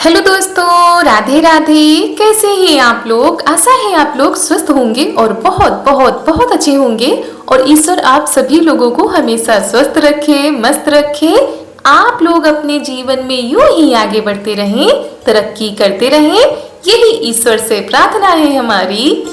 Hello दोस्तों, राधे राधे। कैसे हैं आप लोग? आशा है आप लोग स्वस्थ होंगे और बहुत बहुत बहुत अच्छे होंगे। और ईश्वर आप सभी लोगों को हमेशा स्वस्थ रखे, मस्त रखे। आप लोग अपने जीवन में यूं ही आगे बढ़ते रहें, तरक्की करते रहें, यही ईश्वर से प्रार्थना है हमारी।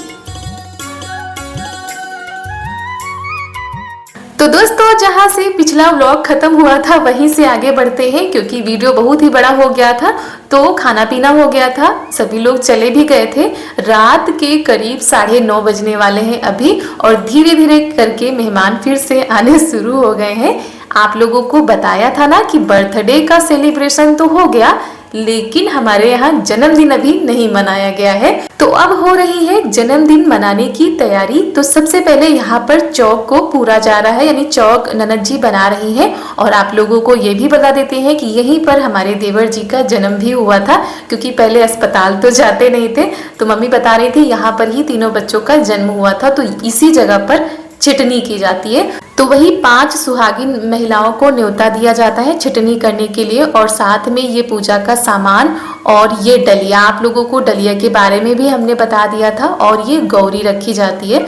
तो दोस्तों, जहाँ से पिछला व्लॉग खत्म हुआ था वहीं से आगे बढ़ते हैं, क्योंकि वीडियो बहुत ही बड़ा हो गया था। तो खाना पीना हो गया था, सभी लोग चले भी गए थे। रात के करीब 9:30 बजने वाले हैं अभी, और धीरे धीरे करके मेहमान फिर से आने शुरू हो गए हैं। आप लोगों को बताया था ना कि बर्थडे का सेलिब्रेशन तो हो गया, लेकिन हमारे यहाँ जन्मदिन अभी नहीं मनाया गया है। तो अब हो रही है जन्मदिन मनाने की तैयारी। तो सबसे पहले यहाँ पर चौक को पूरा जा रहा है, यानी चौक ननद जी बना रही है। और आप लोगों को ये भी बता देते हैं कि यहीं पर हमारे देवर जी का जन्म भी हुआ था, क्योंकि पहले अस्पताल तो जाते नहीं थे। तो मम्मी बता रही थी यहाँ पर ही तीनों बच्चों का जन्म हुआ था। तो इसी जगह पर छिटनी की जाती है। तो वही 5 सुहागिन महिलाओं को न्योता दिया जाता है छिटनी करने के लिए, और साथ में ये पूजा का सामान और ये डलिया, आप लोगों को डलिया के बारे में भी हमने बता दिया था। और ये गौरी रखी जाती है।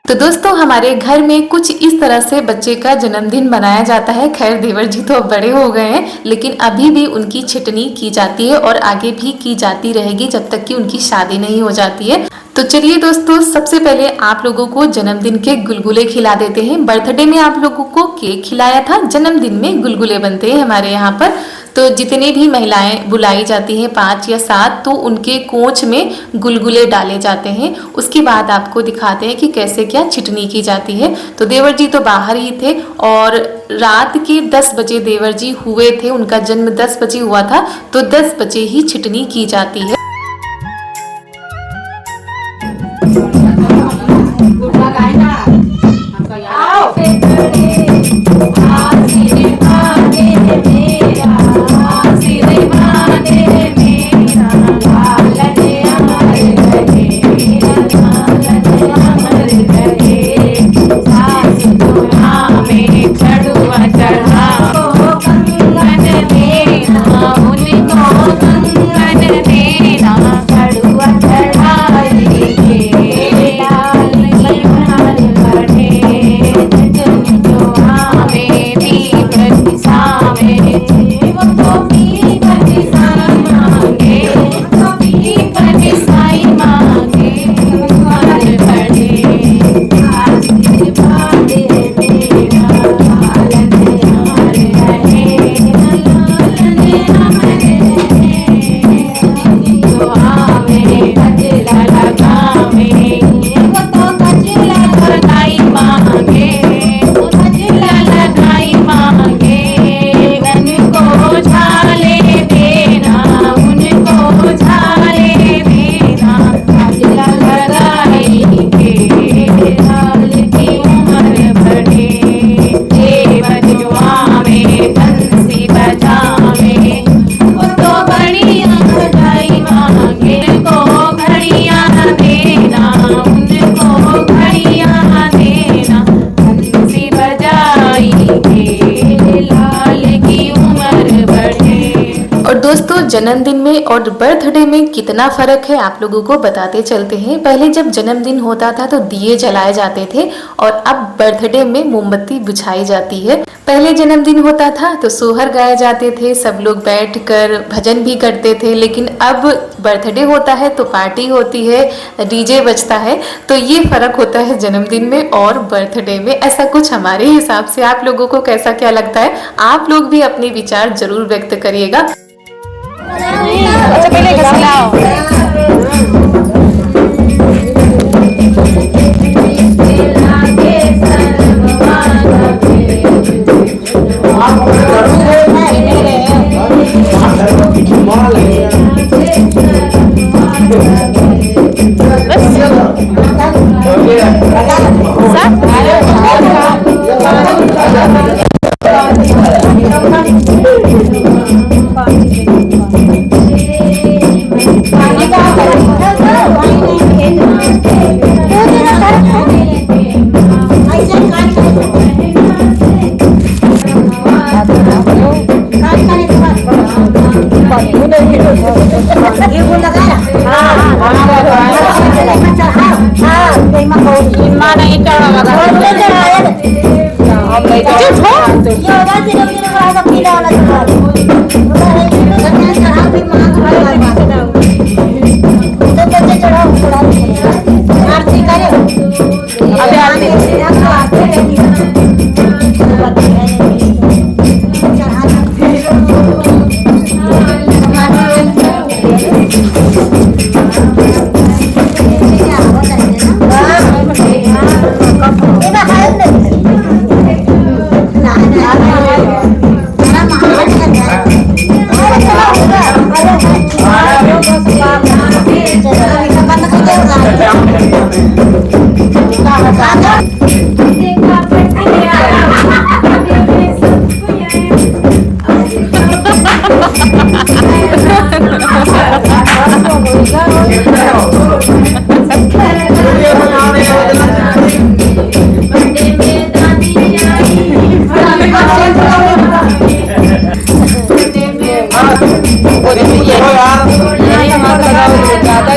तो दोस्तों, हमारे घर में कुछ इस तरह से बच्चे का जन्मदिन मनाया जाता है। खैर, देवर जी तो अब बड़े हो गए हैं, लेकिन अभी भी उनकी छिटनी की जाती है और आगे भी की जाती रहेगी जब तक कि उनकी शादी नहीं हो जाती है। तो चलिए दोस्तों, सबसे पहले आप लोगों को जन्मदिन के गुलगुले खिला देते हैं। बर्थडे में आप लोगों को केक खिलाया था, जन्मदिन में गुलगुले बनते हैं हमारे यहाँ पर। तो जितनी भी महिलाएं बुलाई जाती हैं 5 या 7, तो उनके कोंच में गुलगुले डाले जाते हैं। उसके बाद आपको दिखाते हैं कि कैसे क्या छिटनी की जाती है। तो देवर जी तो बाहर ही थे, और रात के 10 बजे देवर जी हुए थे, उनका जन्म 10 बजे हुआ था। तो 10 बजे ही छिटनी की जाती है। दोस्तों, जन्मदिन में और बर्थडे में कितना फर्क है आप लोगों को बताते चलते हैं। पहले जब जन्मदिन होता था तो दिए जलाए जाते थे, और अब बर्थडे में मोमबत्ती बुझाई जाती है। पहले जन्मदिन होता था तो सोहर गाए जाते थे, सब लोग बैठकर भजन भी करते थे। लेकिन अब बर्थडे होता है तो पार्टी होती है, डीजे बजता है। तो ये फर्क होता है जन्मदिन में और बर्थडे में। ऐसा कुछ हमारे हिसाब से। आप लोगों को कैसा क्या लगता है? आप लोग भी अपने विचार जरूर व्यक्त करिएगा। अच्छा, पहले खिलाओ।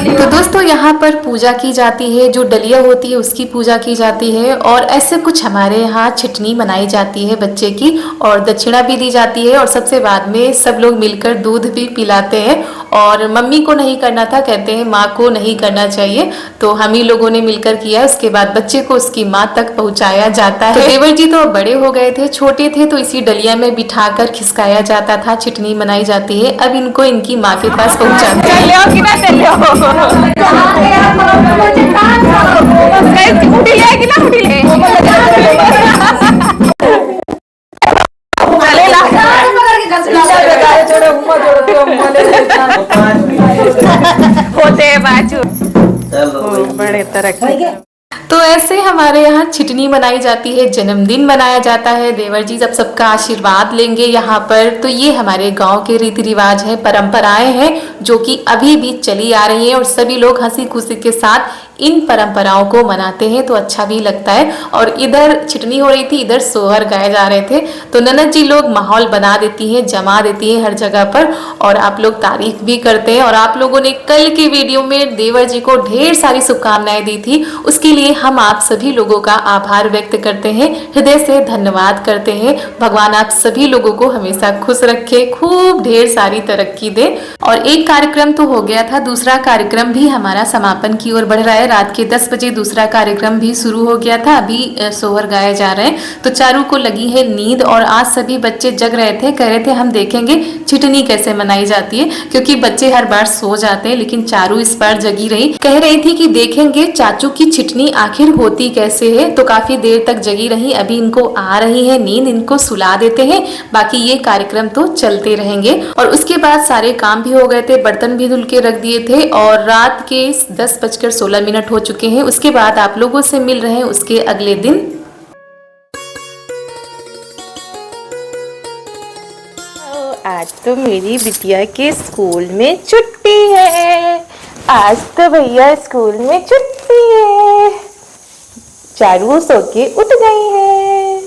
तो दोस्तों यहाँ पर पूजा की जाती है, जो डलिया होती है उसकी पूजा की जाती है और ऐसे कुछ हमारे यहाँ छिटनी मनाई जाती है बच्चे की और दक्षिणा भी दी जाती है और सबसे बाद में सब लोग मिलकर दूध भी पिलाते हैं। और मम्मी को नहीं करना था, कहते हैं माँ को नहीं करना चाहिए, तो हम ही लोगों ने मिलकर किया। उसके बाद बच्चे को उसकी माँ तक पहुँचाया जाता है। तो देवर जी तो बड़े हो गए थे, छोटे थे तो इसी डलिया में बिठाकर खिसकाया जाता था, छिटनी मनाई जाती है। अब इनको इनकी माँ के पास पहुँचाते हैं। बड़े तरक्की। तो ऐसे हमारे यहाँ छिटनी मनाई जाती है, जन्मदिन मनाया जाता है। देवर जी जब सबका आशीर्वाद लेंगे यहाँ पर, तो ये हमारे गांव के रीति रिवाज है, परंपराएं हैं जो कि अभी भी चली आ रही हैं और सभी लोग हंसी खुशी के साथ इन परंपराओं को मनाते हैं, तो अच्छा भी लगता है। और इधर छिटनी हो रही थी, इधर सोहर गाए जा रहे थे, तो ननद जी लोग माहौल बना देती हैं, जमा देती हैं हर जगह पर और आप लोग तारीफ भी करते हैं। और आप लोगों ने कल की वीडियो में देवर जी को ढेर सारी शुभकामनाएं दी थी, उसके लिए हम आप सभी लोगों का आभार व्यक्त करते हैं, हृदय से धन्यवाद करते हैं। भगवान आप सभी लोगों को हमेशा खुश रखे, खूब ढेर सारी तरक्की दे। और एक कार्यक्रम तो हो गया था, दूसरा कार्यक्रम भी हमारा समापन की ओर बढ़ रहा है। रात के 10 बजे दूसरा कार्यक्रम भी शुरू हो गया था, अभी सोहर गाए जा रहे हैं। तो चारू को लगी है नींद और आज सभी बच्चे जग रहे थे, कह रहे थे हम देखेंगे छिटनी कैसे मनाई जाती है, क्योंकि बच्चे हर बार सो जाते हैं, लेकिन चारू इस बार जगी रही, कह रही थी कि देखेंगे चाचू की छिटनी आखिर होती कैसे है। तो काफी देर तक जगी रही, अभी इनको आ रही है नींद, इनको सुला देते हैं, बाकी ये कार्यक्रम तो चलते रहेंगे। और उसके बाद सारे काम भी हो गए थे, बर्तन भी धुल के रख दिए थे और रात के 10:16 हो चुके हैं। उसके बाद आप लोगों से मिल रहे हैं उसके अगले दिन। आज तो मेरी बिटिया के स्कूल में छुट्टी है, आज तो भैया स्कूल में छुट्टी है। चारू सो के उठ गई है।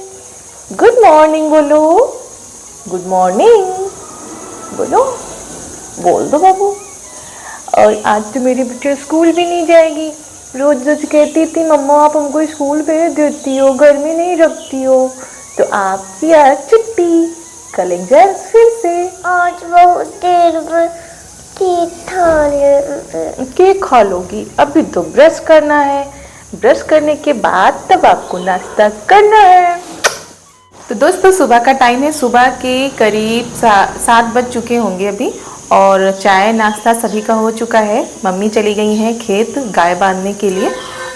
गुड मॉर्निंग बोलो, गुड मॉर्निंग बोलो, बोल दो बाबू। और आज तो मेरी बिटिया स्कूल भी नहीं जाएगी। रोज रोज कहती थी मम्मा आप हमको स्कूल भेज देती हो, घर में नहीं रखती हो, तो आपकी आज छुट्टी, कल एग्जाम फिर से। आज बहुत देर में केक खा लोगी? अभी तो ब्रश करना है, ब्रश करने के बाद तब आपको नाश्ता करना है। तो दोस्तों सुबह का टाइम है, सुबह के करीब 7 बज चुके होंगे अभी और चाय नाश्ता सभी का हो चुका है। मम्मी चली गई हैं खेत गाय बांधने के लिए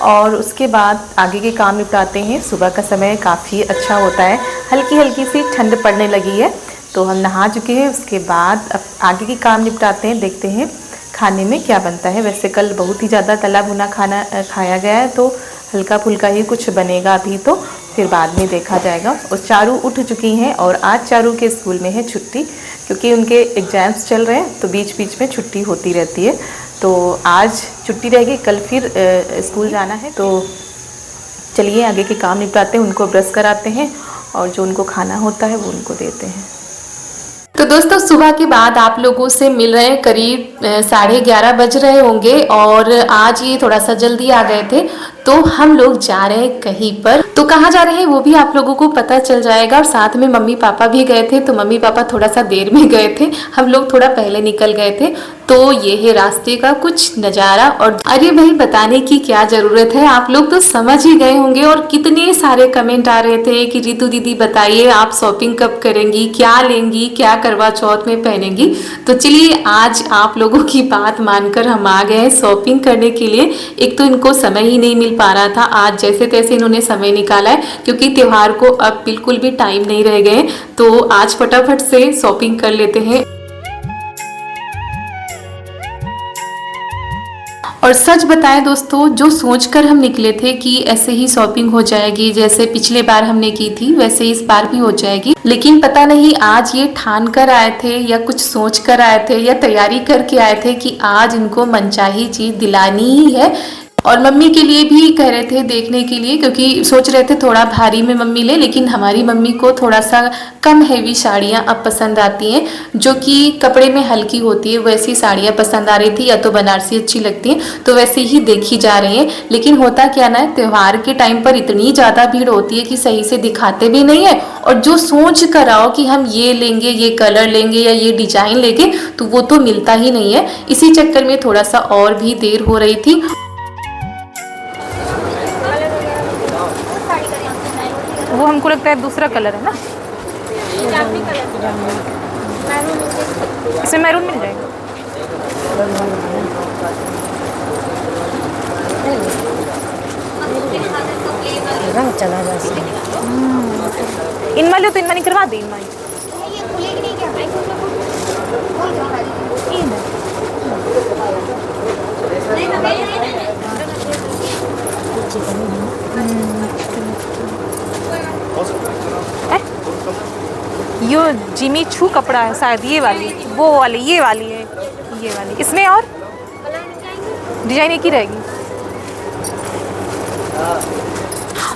और उसके बाद आगे के काम निपटाते हैं। सुबह का समय काफ़ी अच्छा होता है, हल्की हल्की सी ठंड पड़ने लगी है, तो हम नहा चुके हैं। उसके बाद अब आगे के काम निपटाते हैं, देखते हैं खाने में क्या बनता है। वैसे कल बहुत ही ज़्यादा तला भुना खाना खाया गया है, तो हल्का फुल्का ही कुछ बनेगा अभी, तो फिर बाद में देखा जाएगा। और चारू उठ चुकी हैं और आज चारू के स्कूल में है छुट्टी, क्योंकि उनके एग्ज़ाम्स चल रहे हैं, तो बीच बीच में छुट्टी होती रहती है। तो आज छुट्टी रहेगी, कल फिर स्कूल जाना है। तो चलिए आगे के काम निपटाते हैं, उनको ब्रश कराते हैं और जो उनको खाना होता है वो उनको देते हैं। तो दोस्तों सुबह के बाद आप लोगों से मिल रहे हैं, करीब 11:30 बज रहे होंगे और आज ये थोड़ा सा जल्दी आ गए थे। तो हम लोग जा रहे हैं कहीं पर, तो कहाँ जा रहे हैं वो भी आप लोगों को पता चल जाएगा। और साथ में मम्मी पापा भी गए थे, तो मम्मी पापा थोड़ा सा देर में गए थे, हम लोग थोड़ा पहले निकल गए थे। तो ये है रास्ते का कुछ नज़ारा। और अरे भाई बताने की क्या ज़रूरत है, आप लोग तो समझ ही गए होंगे। और कितने सारे कमेंट आ रहे थे कि रितु दीदी बताइए आप शॉपिंग कब करेंगी, क्या लेंगी, क्या करवा चौथ में पहनेंगी। तो चलिए आज आप लोगों की बात मानकर हम आ गए हैं शॉपिंग करने के लिए। एक तो इनको समय ही नहीं मिल पा रहा था, आज जैसे तैसे इन्होंने समय निकाला है क्योंकि त्योहार को अब बिल्कुल भी टाइम नहीं रह गए। तो आज फटाफट से शॉपिंग कर लेते हैं। और सच बताएं दोस्तों, जो सोचकर हम निकले थे कि ऐसे ही शॉपिंग हो जाएगी, जैसे पिछले बार हमने की थी वैसे इस बार भी हो जाएगी, लेकिन पता नहीं आज ये ठान कर आए थे या कुछ सोच कर आए थे या तैयारी करके आए थे कि आज इनको मनचाही चीज दिलानी ही है। और मम्मी के लिए भी कह रहे थे देखने के लिए, क्योंकि सोच रहे थे थोड़ा भारी में मम्मी ले, लेकिन हमारी मम्मी को थोड़ा सा कम हैवी साड़ियाँ अब पसंद आती हैं, जो कि कपड़े में हल्की होती है, वैसी साड़ियाँ पसंद आ रही थी। या तो बनारसी अच्छी लगती हैं तो वैसे ही देखी जा रही हैं। लेकिन होता क्या ना, त्यौहार के टाइम पर इतनी ज़्यादा भीड़ होती है कि सही से दिखाते भी नहीं है। और जो सोच कर आओ कि हम ये लेंगे, ये कलर लेंगे या ये डिजाइन लेंगे, तो वो तो मिलता ही नहीं है। इसी चक्कर में थोड़ा सा और भी देर हो रही थी। वो हमको लगता है दूसरा कलर है ना, इसमें मैरून मिल जाएगा। रंग चला जैसे इन वाले तो इन वाली करवा दे, इन वाली यो जिमी छू कपड़ा है शायद, ये वाली, वो वाली, ये वाली है, ये वाली। इसमें और डिजाइन एक ही रहेगी।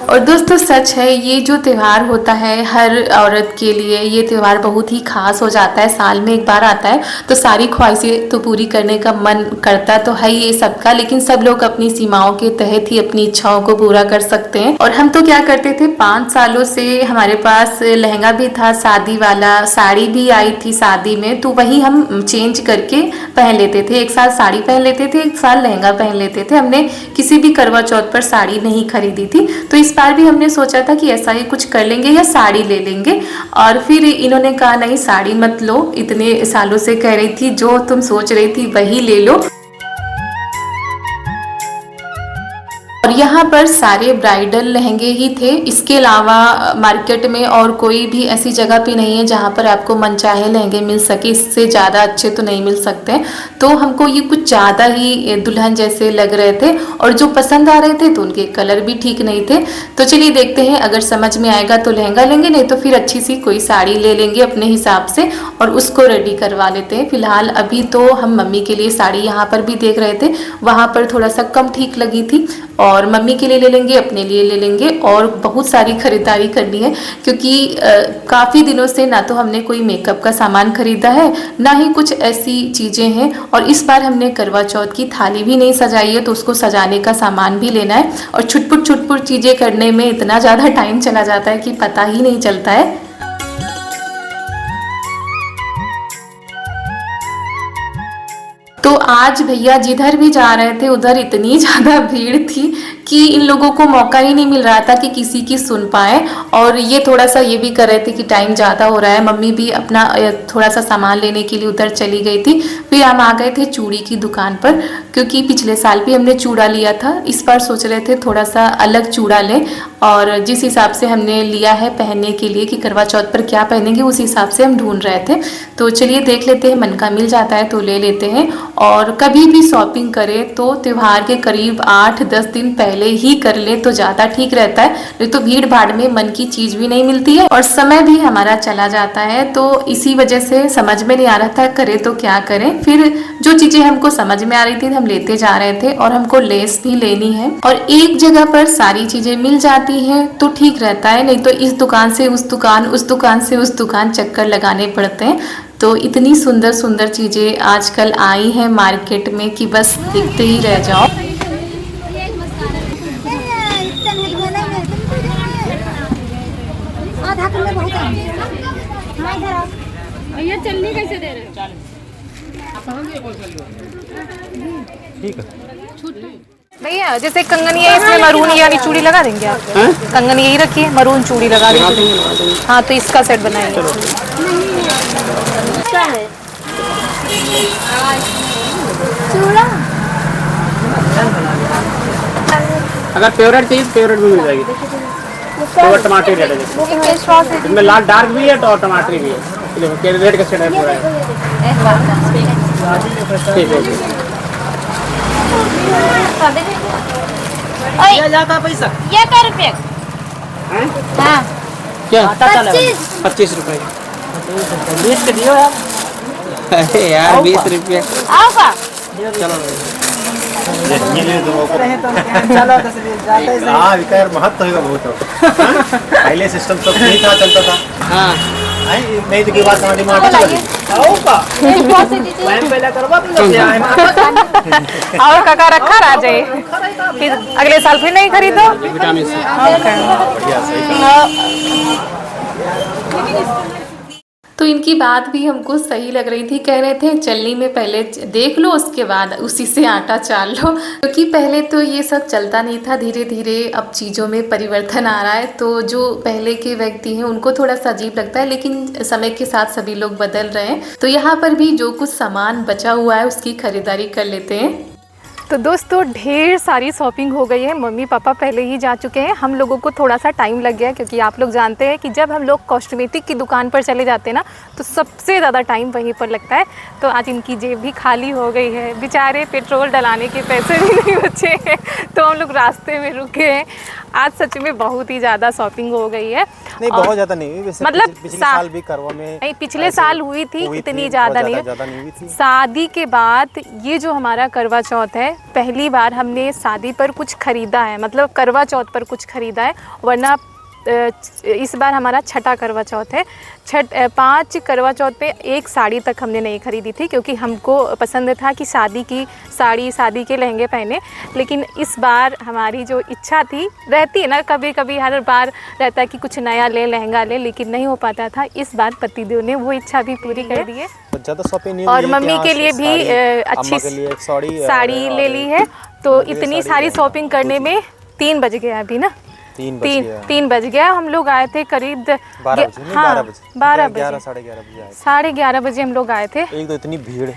और दोस्तों सच है, ये जो त्यौहार होता है हर औरत के लिए, ये त्यौहार बहुत ही खास हो जाता है, साल में एक बार आता है। तो सारी ख्वाहिशें तो पूरी करने का मन करता तो है ये सबका, लेकिन सब लोग अपनी सीमाओं के तहत ही अपनी इच्छाओं को पूरा कर सकते हैं। और हम तो क्या करते थे, 5 सालों से हमारे पास लहंगा भी था शादी वाला, साड़ी भी आई थी शादी में, तो वही हम चेंज करके पहन लेते थे। एक साल साड़ी पहन लेते थे, एक साल लहंगा पहन लेते थे। हमने किसी भी करवा चौथ पर साड़ी नहीं खरीदी थी। तो इस बार भी हमने सोचा था कि ऐसा ही कुछ कर लेंगे या साड़ी ले लेंगे। और फिर इन्होंने कहा नहीं साड़ी मत लो, इतने सालों से कह रही थी जो तुम सोच रही थी वही ले लो। और यहाँ पर सारे ब्राइडल लहंगे ही थे, इसके अलावा मार्केट में और कोई भी ऐसी जगह पे नहीं है जहाँ पर आपको मनचाहे लहंगे मिल सके। इससे ज़्यादा अच्छे तो नहीं मिल सकते। तो हमको ये कुछ ज़्यादा ही दुल्हन जैसे लग रहे थे, और जो पसंद आ रहे थे तो उनके कलर भी ठीक नहीं थे। तो चलिए देखते हैं, अगर समझ में आएगा तो लहंगा लेंगे, नहीं तो फिर अच्छी सी कोई साड़ी ले लेंगे अपने हिसाब से और उसको रेडी करवा लेते हैं। फिलहाल अभी तो हम मम्मी के लिए साड़ी यहाँ पर भी देख रहे थे, वहाँ पर थोड़ा सा कम ठीक लगी थी। और मम्मी के लिए ले लेंगे, अपने लिए ले लेंगे, और बहुत सारी खरीदारी करनी है क्योंकि काफ़ी दिनों से ना तो हमने कोई मेकअप का सामान खरीदा है, ना ही कुछ ऐसी चीज़ें हैं। और इस बार हमने करवा चौथ की थाली भी नहीं सजाई है, तो उसको सजाने का सामान भी लेना है। और छुटपुट चीज़ें करने में इतना ज़्यादा टाइम चला जाता है कि पता ही नहीं चलता है। तो आज भैया जिधर भी जा रहे थे उधर इतनी ज़्यादा भीड़ थी कि इन लोगों को मौका ही नहीं मिल रहा था कि किसी की सुन पाए। और ये थोड़ा सा ये भी कर रहे थे कि टाइम ज़्यादा हो रहा है। मम्मी भी अपना थोड़ा सा सामान लेने के लिए उधर चली गई थी। फिर हम आ गए थे चूड़ी की दुकान पर, क्योंकि पिछले साल भी हमने चूड़ा लिया था, इस बार सोच रहे थे थोड़ा सा अलग चूड़ा लें। और जिस हिसाब से हमने लिया है पहनने के लिए कि करवा चौथ पर क्या पहनेंगे, उस हिसाब से हम ढूंढ रहे थे। तो चलिए देख लेते हैं, मन का मिल जाता है तो ले लेते हैं। और कभी भी शॉपिंग करें तो त्यौहार के करीब 8-10 दिन पहले ही कर ले तो ज़्यादा ठीक रहता है, नहीं तो भीड़ भाड़ में मन की चीज़ भी नहीं मिलती है और समय भी हमारा चला जाता है। तो इसी वजह से समझ में नहीं आ रहा था करें तो क्या करें। फिर जो चीज़ें हमको समझ में आ रही थी हम लेते जा रहे थे, और हमको लेस भी लेनी है और एक जगह पर सारी चीज़ें मिल जाती हैं तो ठीक रहता है, नहीं तो इस दुकान से उस दुकान, उस दुकान से उस दुकान चक्कर लगाने पड़ते हैं। तो इतनी सुंदर सुंदर चीज़ें आजकल आई हैं मार्केट में कि बस देखते ही रह जाओ। भैया चलनी कैसे दे रहे हो? ठीक है भैया जैसे कंगन ये इसमें मरून यानी चूड़ी लगा देंगे आप? कंगन यही रखिए, मरून चूड़ी लगा देंगे। हाँ तो इसका सेट बनाइए। अगर फेवरेट चाहिए फेवरेट भी मिल जाएगी। फेवरेट टमाटर रेट है, इसमें लाल डार्क भी है और टमाटर भी है। देखो रेट का सेट है पूरा। ठीक है जाता पैसा ये क्या रुपये? हाँ क्या 25 रुपए 20 के दियो यार। अरे यार 20 रुपये आओ का चलो चलो हाँ विकार महत्व होगा बहुत। पहले सिस्टम सब नहीं था, चलता था। हाँ नहीं तो की बात हमारी माँ आओ का मैं पहले करवा दूंगा। और काका रखा रह जाए, फिर अगले साल फिर नहीं खरीदो। Vitamin C. तो इनकी बात भी हमको सही लग रही थी। कह रहे थे चलनी में पहले देख लो, उसके बाद उसी से आटा चाल लो, क्योंकि पहले तो ये सब चलता नहीं था। धीरे धीरे अब चीज़ों में परिवर्तन आ रहा है, तो जो पहले के व्यक्ति हैं उनको थोड़ा सा अजीब लगता है, लेकिन समय के साथ सभी लोग बदल रहे हैं। तो यहाँ पर भी जो कुछ सामान बचा हुआ है उसकी खरीदारी कर लेते हैं। तो दोस्तों ढेर सारी शॉपिंग हो गई है। मम्मी पापा पहले ही जा चुके हैं, हम लोगों को थोड़ा सा टाइम लग गया, क्योंकि आप लोग जानते हैं कि जब हम लोग कॉस्मेटिक की दुकान पर चले जाते हैं ना तो सबसे ज़्यादा टाइम वहीं पर लगता है। तो आज इनकी जेब भी खाली हो गई है, बेचारे पेट्रोल डलाने के पैसे भी नहीं बचे हैं, तो हम लोग रास्ते में रुके हैं। आज सच में बहुत ही ज़्यादा शॉपिंग हो गई है। नहीं बहुत ज़्यादा नहीं हुई वैसे, मतलब पिछले साल भी करवा में नहीं, पिछले साल हुई थी, इतनी ज़्यादा नहीं हुई थी। शादी के बाद ये जो हमारा करवा चौथ है, पहली बार हमने शादी पर कुछ खरीदा है, मतलब करवा चौथ पर कुछ खरीदा है, वरना इस बार हमारा छठा करवा चौथ है। 5 करवा चौथ पे एक साड़ी तक हमने नहीं खरीदी थी, क्योंकि हमको पसंद था कि शादी की साड़ी, शादी के लहंगे पहने। लेकिन इस बार हमारी जो इच्छा थी, रहती है ना कभी कभी, हर बार रहता है कि कुछ नया ले, लहंगा ले, लेकिन नहीं हो पाता था। इस बार पतिदेव ने वो इच्छा भी पूरी कर दी है। और मम्मी के लिए भी अच्छी साड़ी ले ली है। तो इतनी सारी शॉपिंग करने में 3 बज गया अभी ना, 3 बज गया। हम लोग आए थे करीब 12 बजे, 11:30 बजे हम लोग आए थे। एक तो इतनी भीड़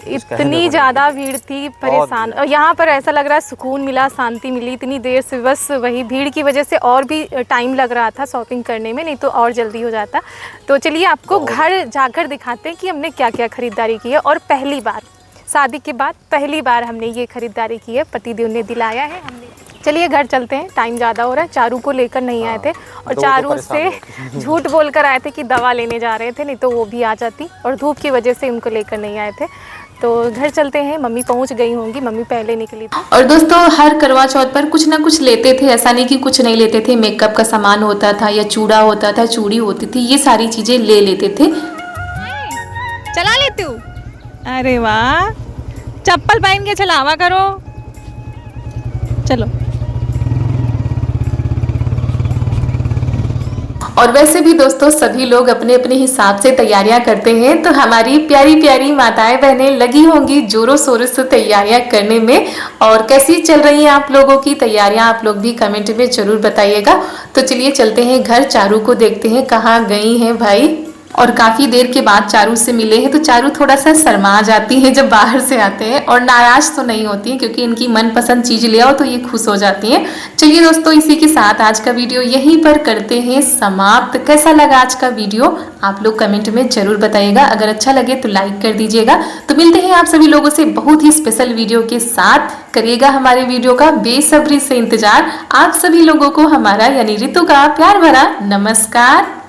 इतनी ज़्यादा भीड़ थी, परेशान। और यहाँ पर ऐसा लग रहा है सुकून मिला, शांति मिली इतनी देर से। बस वही भीड़ की वजह से और भी टाइम लग रहा था शॉपिंग करने में, नहीं तो और जल्दी हो जाता। तो चलिए आपको घर जाकर दिखाते हैं कि हमने क्या क्या खरीदारी की है। और पहली बार शादी के बाद पहली बार हमने ये खरीदारी की है, पतिदेव ने दिलाया है हमने। चलिए घर चलते हैं, टाइम ज़्यादा हो रहा है। चारू को लेकर नहीं आए थे, और चारू से झूठ बोलकर आए थे कि दवा लेने जा रहे थे, नहीं तो वो भी आ जाती, और धूप की वजह से उनको लेकर नहीं आए थे। तो घर चलते हैं, मम्मी पहुंच गई होंगी, मम्मी पहले निकली थी। और दोस्तों हर करवा चौथ पर कुछ ना कुछ लेते थे, ऐसा नहीं कि कुछ नहीं लेते थे। मेकअप का सामान होता था, या चूड़ा होता था, चूड़ी होती थी, ये सारी चीज़ें ले लेते थे। चला लेती हूँ। अरे वाह, चप्पल पहन के चलावा करो। चलो। और वैसे भी दोस्तों सभी लोग अपने अपने हिसाब से तैयारियां करते हैं, तो हमारी प्यारी प्यारी माताएं बहनें लगी होंगी जोरों शोरों से तैयारियां करने में। और कैसी चल रही हैं आप लोगों की तैयारियां, आप लोग भी कमेंट में जरूर बताइएगा। तो चलिए चलते हैं घर, चारू को देखते हैं कहाँ गई हैं भाई। और काफ़ी देर के बाद चारू से मिले हैं, तो चारू थोड़ा सा शर्मा जाती है जब बाहर से आते हैं, और नाराज़ तो नहीं होती है, क्योंकि इनकी मनपसंद चीज़ ले आओ तो ये खुश हो जाती हैं। चलिए दोस्तों इसी के साथ आज का वीडियो यहीं पर करते हैं समाप्त। कैसा लगा आज का वीडियो आप लोग कमेंट में ज़रूर बताइएगा। अगर अच्छा लगे तो लाइक कर दीजिएगा। तो मिलते हैं आप सभी लोगों से बहुत ही स्पेशल वीडियो के साथ। करिएगा हमारे वीडियो का बेसब्री से इंतजार। आप सभी लोगों को हमारा यानी ऋतु का प्यार भरा नमस्कार।